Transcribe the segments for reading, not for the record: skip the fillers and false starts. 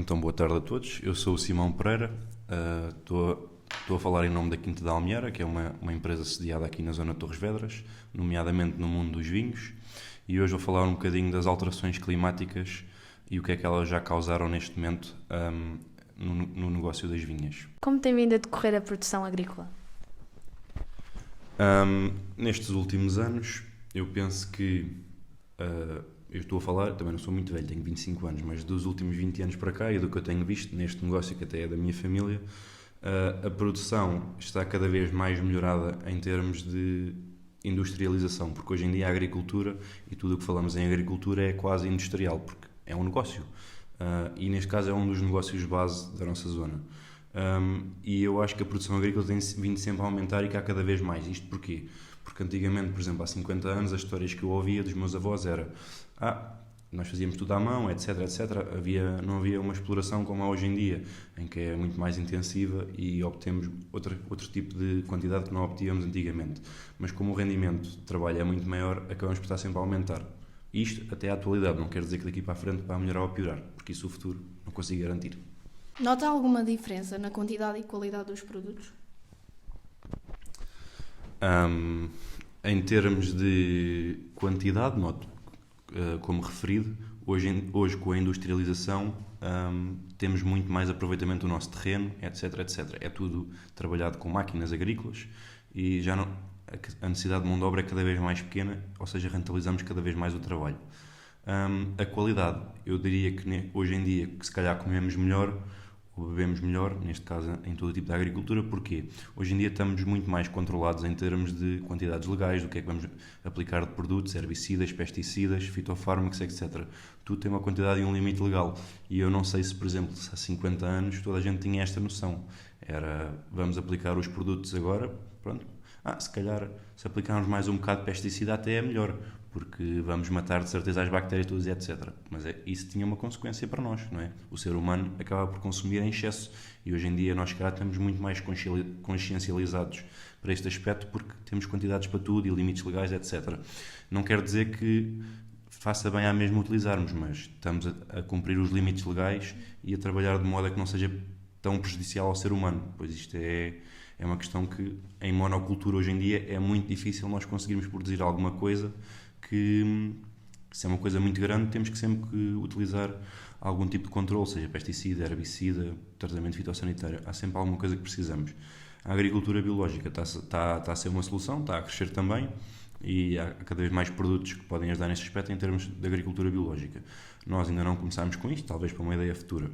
Então, boa tarde a todos. Eu sou o Simão Pereira, estou a falar em nome da Quinta da Almeara, que é uma empresa sediada aqui na zona de Torres Vedras, nomeadamente no mundo dos vinhos, e hoje vou falar um bocadinho das alterações climáticas e o que é que elas já causaram neste momento no negócio das vinhas. Como tem vindo a decorrer a produção agrícola? Nestes últimos anos, eu penso que eu estou a falar, também não sou muito velho, tenho 25 anos, mas dos últimos 20 anos para cá e do que eu tenho visto neste negócio, que até é da minha família, a produção está cada vez mais melhorada em termos de industrialização, porque hoje em dia a agricultura e tudo o que falamos em agricultura é quase industrial, porque é um negócio. E neste caso é um dos negócios base da nossa zona. E eu acho que a produção agrícola tem vindo sempre a aumentar e que há cada vez mais. Isto porquê? Porque antigamente, por exemplo, há 50 anos, as histórias que eu ouvia dos meus avós era nós fazíamos tudo à mão, etc, etc. Não havia uma exploração como há hoje em dia, em que é muito mais intensiva e obtemos outro tipo de quantidade que não obtínhamos antigamente. Mas como o rendimento de trabalho é muito maior, acabamos por estar sempre a aumentar. Isto até à atualidade, não quer dizer que daqui para a frente vai melhorar ou piorar, porque isso o futuro não consigo garantir. Nota alguma diferença na quantidade e qualidade dos produtos? Em termos de quantidade, noto, como referido, hoje com a industrialização temos muito mais aproveitamento do nosso terreno, etc, etc. É tudo trabalhado com máquinas agrícolas e já não, a necessidade de mão de obra é cada vez mais pequena, ou seja, rentabilizamos cada vez mais o trabalho. A qualidade, eu diria que hoje em dia, que se calhar comemos melhor ou bebemos melhor, neste caso em todo tipo de agricultura. Porquê? Hoje em dia estamos muito mais controlados em termos de quantidades legais, do que é que vamos aplicar de produtos, herbicidas, pesticidas, fitofármacos, etc. Tudo tem uma quantidade e um limite legal. E eu não sei se, por exemplo, se há 50 anos toda a gente tinha esta noção. Era, vamos aplicar os produtos agora, pronto. Se calhar, se aplicarmos mais um bocado de pesticida até é melhor, porque vamos matar de certeza as bactérias todas, etc. Mas isso tinha uma consequência para nós, não é? O ser humano acaba por consumir em excesso e hoje em dia nós cá estamos muito mais consciencializados para este aspecto, porque temos quantidades para tudo e limites legais, etc. Não quer dizer que faça bem à mesma utilizarmos, mas estamos a cumprir os limites legais e a trabalhar de modo a que não seja tão prejudicial ao ser humano, pois isto é uma questão que em monocultura hoje em dia é muito difícil nós conseguirmos produzir alguma coisa que, se é uma coisa muito grande, temos que sempre que utilizar algum tipo de controle, seja pesticida, herbicida, tratamento fitossanitário. Há sempre alguma coisa que precisamos. A agricultura biológica está a ser uma solução, está a crescer também e há cada vez mais produtos que podem ajudar neste aspecto em termos de agricultura biológica. Nós ainda não começámos com isto, talvez para uma ideia futura,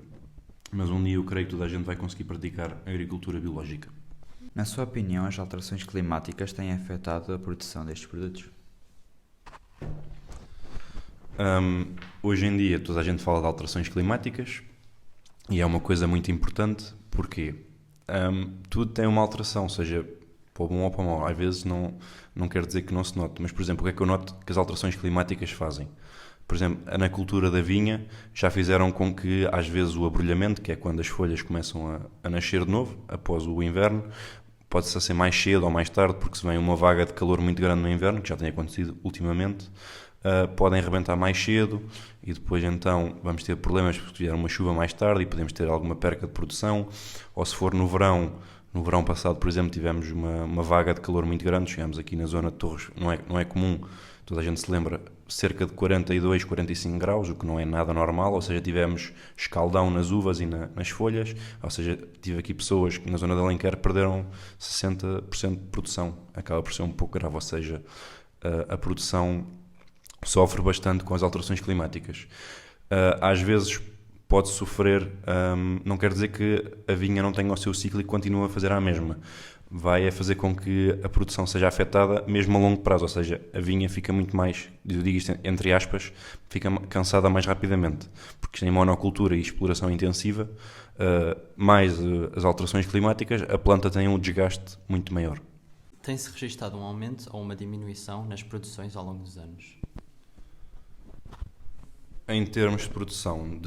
mas um dia eu creio que toda a gente vai conseguir praticar agricultura biológica. Na sua opinião, as alterações climáticas têm afetado a produção destes produtos? Hoje em dia toda a gente fala de alterações climáticas e é uma coisa muito importante porque tudo tem uma alteração, seja para o bom ou para o mau. Às vezes não quer dizer que não se note, mas por exemplo, o que é que eu noto que as alterações climáticas fazem? Por exemplo, na cultura da vinha já fizeram com que às vezes o abrolhamento, que é quando as folhas começam a nascer de novo após o inverno, pode-se ser mais cedo ou mais tarde, porque se vem uma vaga de calor muito grande no inverno, que já tem acontecido ultimamente, podem rebentar mais cedo e depois então vamos ter problemas porque vier uma chuva mais tarde e podemos ter alguma perca de produção. Ou se for no verão passado, por exemplo, tivemos uma vaga de calor muito grande, chegamos aqui na zona de Torres, não é comum, toda a gente se lembra, cerca de 42, 45 graus, o que não é nada normal, ou seja, tivemos escaldão nas uvas e nas folhas, ou seja, tive aqui pessoas que na zona de Alenquer perderam 60% de produção, acaba por ser um pouco grave, ou seja, a produção sofre bastante com as alterações climáticas. Às vezes pode sofrer, não quer dizer que a vinha não tenha o seu ciclo e continue a fazer a mesma. Vai fazer com que a produção seja afetada mesmo a longo prazo, ou seja, a vinha fica muito mais, eu digo isto entre aspas, fica cansada mais rapidamente, porque em monocultura e exploração intensiva, mais as alterações climáticas, a planta tem um desgaste muito maior. Tem-se registado um aumento ou uma diminuição nas produções ao longo dos anos? Em termos de produção,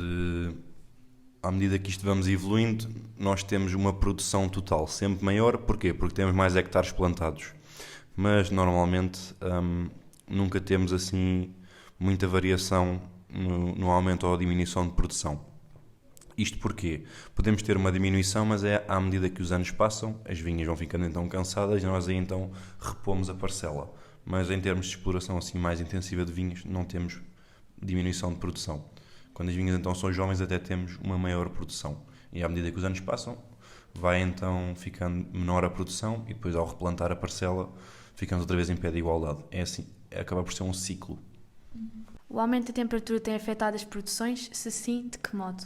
à medida que isto vamos evoluindo, nós temos uma produção total sempre maior. Porquê? Porque temos mais hectares plantados. Mas, normalmente, nunca temos assim muita variação no aumento ou diminuição de produção. Isto porque podemos ter uma diminuição, mas é à medida que os anos passam, as vinhas vão ficando então cansadas e nós aí então repomos a parcela. Mas em termos de exploração assim mais intensiva de vinhos, não temos diminuição de produção. Quando as vinhas então são jovens, até temos uma maior produção. E à medida que os anos passam, vai então ficando menor a produção e depois ao replantar a parcela, ficamos outra vez em pé de igualdade. É assim, acaba por ser um ciclo. O aumento da temperatura tem afetado as produções? Se sim, de que modo?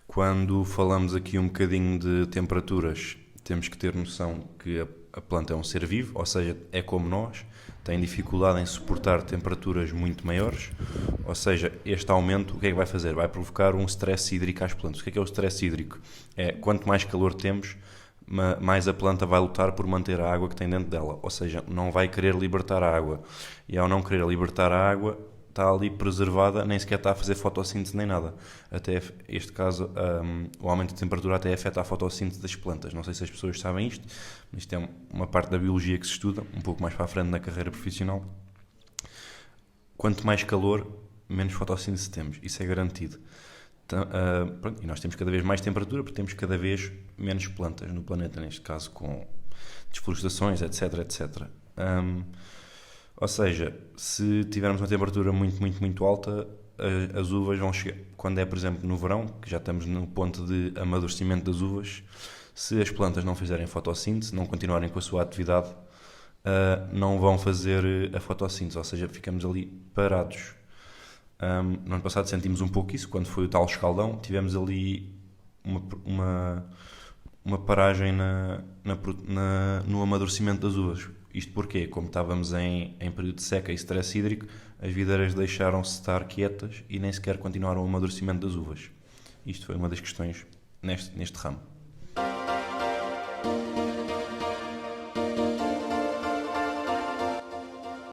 Quando falamos aqui um bocadinho de temperaturas, temos que ter noção que a planta é um ser vivo, ou seja, é como nós, tem dificuldade em suportar temperaturas muito maiores, ou seja, este aumento o que é que vai fazer? Vai provocar um stress hídrico às plantas. O que é o stress hídrico? É quanto mais calor temos, mais a planta vai lutar por manter a água que tem dentro dela, ou seja, não vai querer libertar a água, e ao não querer libertar a água, está ali preservada, nem sequer está a fazer fotossíntese nem nada. Até este caso, o aumento de temperatura até afeta a fotossíntese das plantas. Não sei se as pessoas sabem isto, mas isto é uma parte da biologia que se estuda, um pouco mais para a frente na carreira profissional. Quanto mais calor, menos fotossíntese temos. Isso é garantido. E nós temos cada vez mais temperatura, porque temos cada vez menos plantas no planeta, neste caso com desflorestações, etc, etc. Ou seja, se tivermos uma temperatura muito alta, as uvas vão chegar, quando é, por exemplo, no verão, que já estamos no ponto de amadurecimento das uvas, se as plantas não fizerem fotossíntese, não continuarem com a sua atividade, não vão fazer a fotossíntese, ou seja, ficamos ali parados. No ano passado sentimos um pouco isso, quando foi o tal escaldão, tivemos ali uma paragem no amadurecimento das uvas. Isto porque, como estávamos em período de seca e stress hídrico, as videiras deixaram-se estar quietas e nem sequer continuaram o amadurecimento das uvas. Isto foi uma das questões neste ramo.